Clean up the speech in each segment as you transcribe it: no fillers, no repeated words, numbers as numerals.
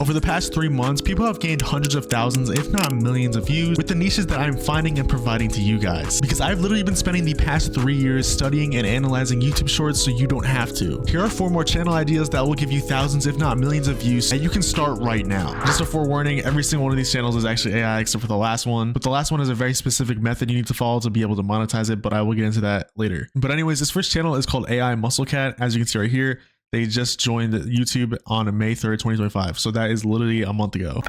Over the past 3 months, people have gained hundreds of thousands, if not millions of views with the niches that I'm finding and providing to you guys. Because I've literally been spending the past 3 years studying and analyzing YouTube shorts so you don't have to. Here are 4 more channel ideas that will give you thousands, if not millions of views, and you can start right now. Just a forewarning, every single one of these channels is actually AI except for the last one. But the last one is a very specific method you need to follow to be able to monetize it, but I will get into that later. But anyways, this first channel is called AI Muscle Cat. As you can see right here, they just joined YouTube on May 3rd, 2025. So that is literally a month ago.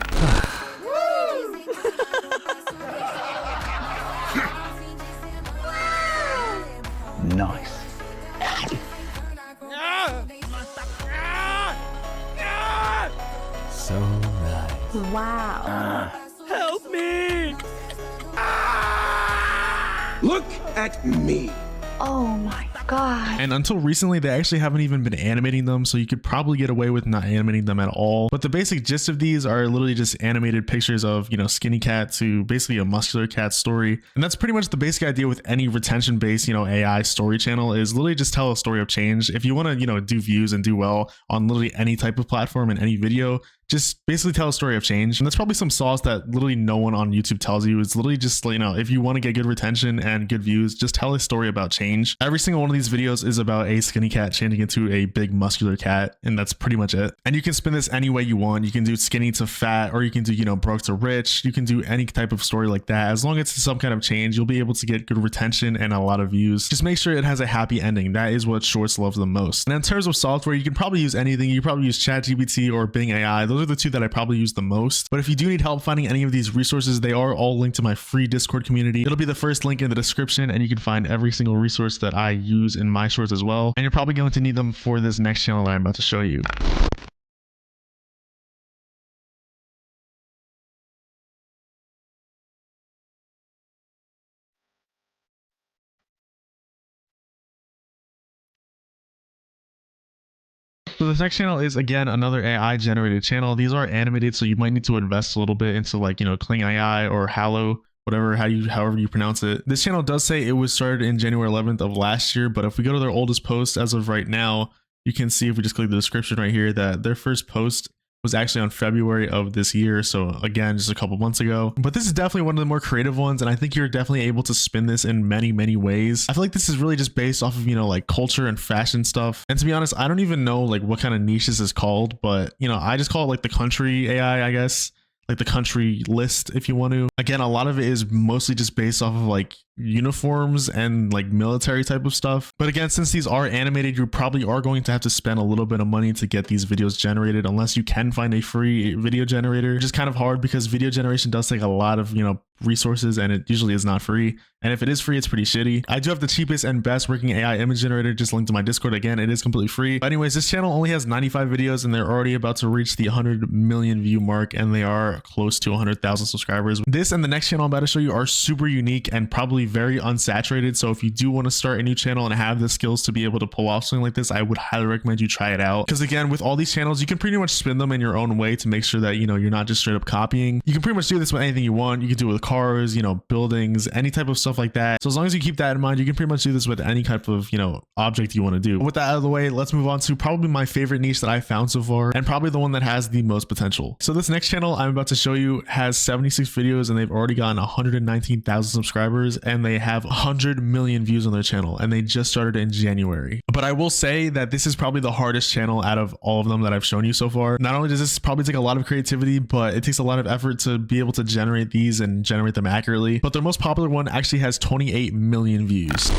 Nice. So nice. Wow. Help me! Look at me. Oh my god. And until recently, they actually haven't even been animating them, so you could probably get away with not animating them at all. But the basic gist of these are literally just animated pictures of, you know, skinny cat to basically a muscular cat story. And that's pretty much the basic idea with any retention-based, you know, AI story channel is literally just tell a story of change. If you want to, you know, do views and do well on literally any type of platform and any video, just basically tell a story of change. And that's probably some sauce that literally no one on YouTube tells you. It's literally just, you know, if you want to get good retention and good views, just tell a story about change. Every single one of these videos is about a skinny cat changing into a big muscular cat, and that's pretty much it. And you can spin this any way you want. You can do skinny to fat, or you can do, you know, broke to rich. You can do any type of story like that. As long as it's some kind of change, you'll be able to get good retention and a lot of views. Just make sure it has a happy ending. That is what shorts love the most. And in terms of software, you can probably use anything. You probably use ChatGPT or Bing AI. Those are the two that I probably use the most. But if you do need help finding any of these resources, they are all linked to my free Discord community. It'll be the first link in the description, and you can find every single resource that I use in my shorts as well. And you're probably going to need them for this next channel that I'm about to show you. So this next channel is, again, another AI generated channel. These are animated, so you might need to invest a little bit into, like, you know, Kling AI or Hallow, whatever, however you pronounce it. This channel does say it was started in January 11th of last year, but if we go to their oldest post as of right now, you can see if we just click the description right here that their first post was actually on February of this year. So again, just a couple months ago. But this is definitely one of the more creative ones, and I think you're definitely able to spin this in many, many ways. I feel like this is really just based off of, you know, like culture and fashion stuff. And to be honest, I don't even know like what kind of niche this is called, but you know, I just call it like the country AI, I guess. Like the country list, if you want to. Again, a lot of it is mostly just based off of like uniforms and like military type of stuff. But again, since these are animated, you probably are going to have to spend a little bit of money to get these videos generated, unless you can find a free video generator, which is kind of hard because video generation does take a lot of, you know, resources, and it usually is not free. And if it is free, it's pretty shitty. I do have the cheapest and best working AI image generator, just linked to my Discord. Again, it is completely free. But anyways, this channel only has 95 videos, and they're already about to reach the 100 million view mark, and they are close to 100,000 subscribers. This and the next channel I'm about to show you are super unique and probably very unsaturated. So if you do want to start a new channel and have the skills to be able to pull off something like this, I would highly recommend you try it out. Because again, with all these channels, you can pretty much spin them in your own way to make sure that, you know, you're not just straight up copying. You can pretty much do this with anything you want. You can do it with cars, you know, buildings, any type of stuff like that. So as long as you keep that in mind, you can pretty much do this with any type of, you know, object you want to do. With that out of the way, let's move on to probably my favorite niche that I found so far, and probably the one that has the most potential. So this next channel I'm about to show you has 76 videos, and they've already gotten 119,000 subscribers, and they have 100 million views on their channel, and they just started in January. But I will say that this is probably the hardest channel out of all of them that I've shown you so far. Not only does this probably take a lot of creativity, but it takes a lot of effort to be able to generate these and generate them accurately. But their most popular one actually has 28 million views.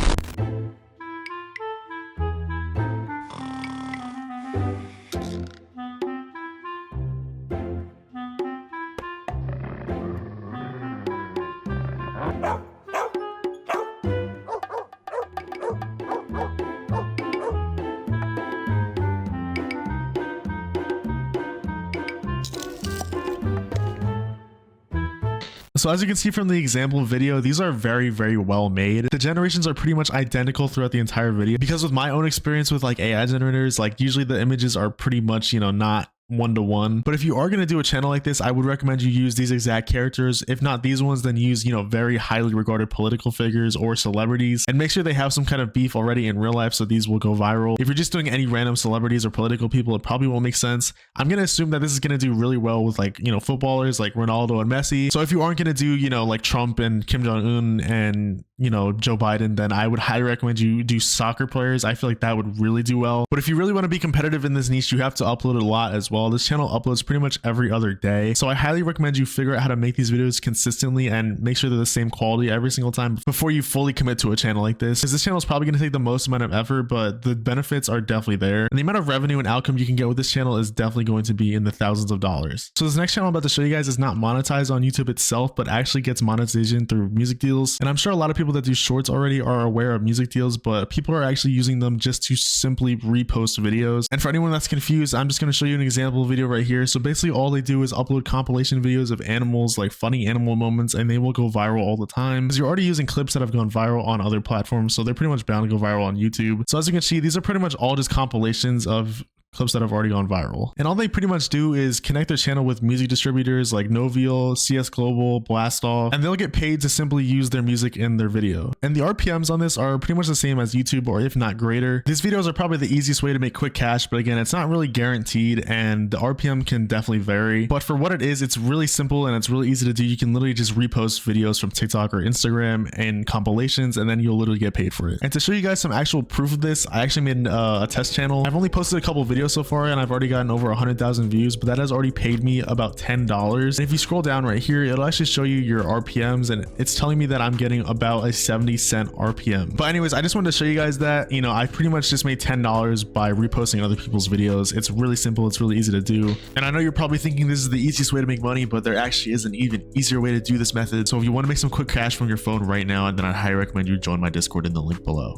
So as you can see from the example video, these are very, very well made. The generations are pretty much identical throughout the entire video, because with my own experience with like AI generators, like usually the images are pretty much, you know, not 1-to-1. But if you are going to do a channel like this, I would recommend you use these exact characters. If not these ones, then use, you know, very highly regarded political figures or celebrities, and make sure they have some kind of beef already in real life so these will go viral. If you're just doing any random celebrities or political people, it probably won't make sense. I'm going to assume that this is going to do really well with, like, you know, footballers like Ronaldo and Messi. So if you aren't going to do, you know, like Trump and Kim Jong-un and, you know, Joe Biden, then I would highly recommend you do soccer players. I feel like that would really do well. But if you really want to be competitive in this niche, you have to upload a lot as well. This channel uploads pretty much every other day. So I highly recommend you figure out how to make these videos consistently and make sure they're the same quality every single time before you fully commit to a channel like this. Because this channel is probably going to take the most amount of effort, but the benefits are definitely there. And the amount of revenue and outcome you can get with this channel is definitely going to be in the thousands of dollars. So this next channel I'm about to show you guys is not monetized on YouTube itself, but actually gets monetization through music deals. And I'm sure a lot of people that do shorts already are aware of music deals, but people are actually using them just to simply repost videos. And for anyone that's confused, I'm just going to show you an example video right here. So basically all they do is upload compilation videos of animals, like funny animal moments, and they will go viral all the time because you're already using clips that have gone viral on other platforms, so they're pretty much bound to go viral on YouTube. So as you can see, these are pretty much all just compilations of clips that have already gone viral. And all they pretty much do is connect their channel with music distributors like Noviel, CS Global, Blastoff, and they'll get paid to simply use their music in their video. And the RPMs on this are pretty much the same as YouTube, or if not greater. These videos are probably the easiest way to make quick cash, but again, it's not really guaranteed and the RPM can definitely vary. But for what it is, it's really simple and it's really easy to do. You can literally just repost videos from TikTok or Instagram and compilations, and then you'll literally get paid for it. And to show you guys some actual proof of this, I actually made a test channel. I've only posted a couple videos so far and I've already gotten over 100,000 views, but that has already paid me about $10. And if you scroll down right here, it'll actually show you your RPMs, and it's telling me that I'm getting about a 70-cent RPM. But anyways, I just wanted to show you guys that, you know, I pretty much just made $10 by reposting other people's videos. It's really simple, it's really easy to do. And I know you're probably thinking this is the easiest way to make money, but there actually is an even easier way to do this method. So if you want to make some quick cash from your phone right now, then I highly recommend you join my Discord in the link below.